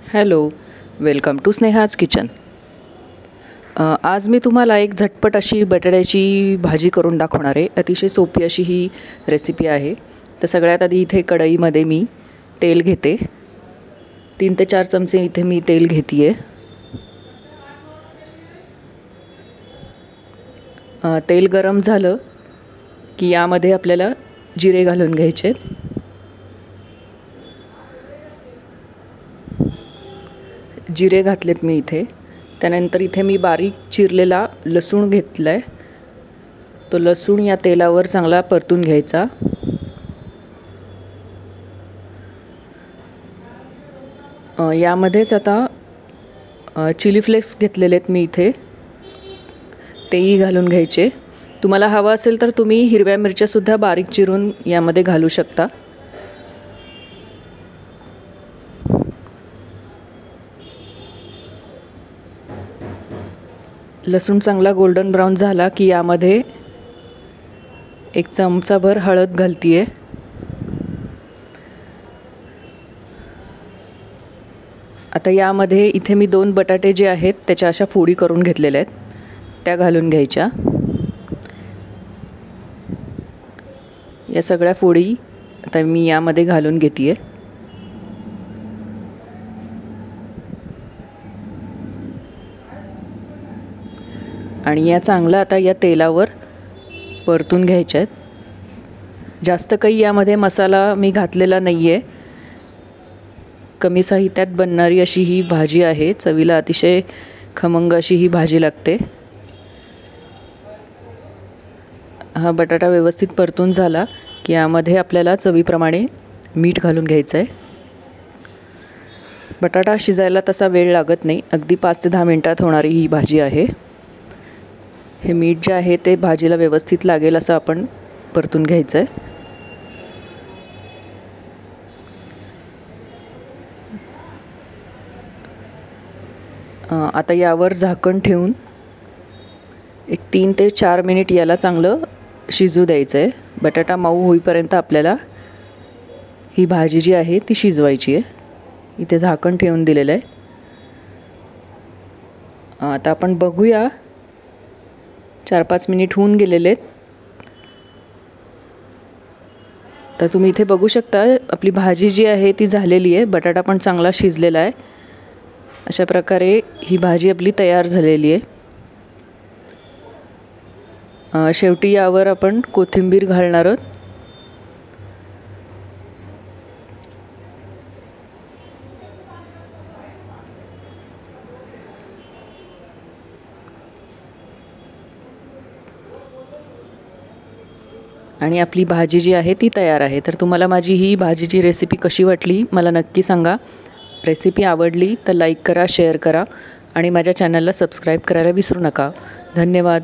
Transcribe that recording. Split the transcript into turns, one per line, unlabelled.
Hello, welcome to Sneha's kitchen. आज मी तुम्हाला एक झटपट अशी बटाट्याची भाजी करून दाखवणार आहे। अतिशय सोपी अशी ही रेसिपी आहे। तर सगळ्यात आधी इथे कढईमध्ये मी तेल घेते। 3 ते 4 चमचे इथे मी तेल घेते आहे। तेल गरम झालं की यामध्ये आपल्याला जिरे घालून घ्यायचे। जिरे घातलेत मी इथे। त्यानंतर इथे मी बारीक चिरलेला लसूण घेतलाय। तो लसूण या तेलावर चांगला परतून घ्यायचा। यामध्येच आता चिली फ्लेक्स घेतलेले आहेत मी इथे, तेही घालून घ्यायचे। तुम्हाला हवं असेल तर तुम्ही हिरव्या मिरच्या सुद्धा बारीक चिरून यामध्ये घालू शकता। लसूण चांगला गोल्डन ब्राउन झाला की यामध्ये 1 चमचाभर हळद घालते आहे। आता यामध्ये इथे मी 2 बटाटे जे आहेत त्याच्या अशा फोडी करून घेतलेल्या आहेत, त्या घालून घ्यायच्या। या सगळ्या फोडी आता मी यामध्ये घालून घेते आहे। आणि या चांगला आता या तेलावर परतून घ्यायच्या आहेत। जास्त काही यामध्ये मसाला मी घातलेला नाही आहे। कमी साहित्यात बनणारी अशी ही भाजी आहे। चवीला अतिशय खमंग अशी ही भाजी लागते। हा बटाटा व्यवस्थित परतून झाला की यामध्ये आपल्याला चवीप्रमाणे मीठ घालून घ्यायचं आहे। बटाटा शिजायला तसा वेळ लागत नाही, अगदी 5 ते 10 मिनिटात होणारी ही भाजी आहे। हे मीठ जे आहे ते भाजीला व्यवस्थित लागेल असं आपण परतून घ्यायचं आहे। आता यावर झाकण ठेवून एक 3 ते 4 मिनिट याला चांगलं शिजू द्यायचं आहे। बटाटा मऊ होईपर्यंत आपल्याला ही भाजी जी आहे ती शिजवायची आहे। इथे झाकण ठेवून दिलेलं आहे। आता आपण बघूया, 4-5 मिनिट होऊन गेलेले आहेत। तर तुम्ही इथे बघू शकता आपली भाजी जी आहे ती झालेली आहे। बटाटा पण चांगला शिजलेला आहे। अशा प्रकारे ही भाजी आपली तयार झालेली आहे। शेवटी यावर आपण कोथिंबीर घालणार आहोत। आणि आपली भाजी जी आहे ती तयार आहे। तर तुम्हाला माझी ही भाजीची रेसिपी कशी वाटली मला नक्की सांगा। रेसिपी आवडली तर लाईक करा, शेअर करा आणि माझ्या चॅनलला सबस्क्राईब करायला विसरू नका। धन्यवाद।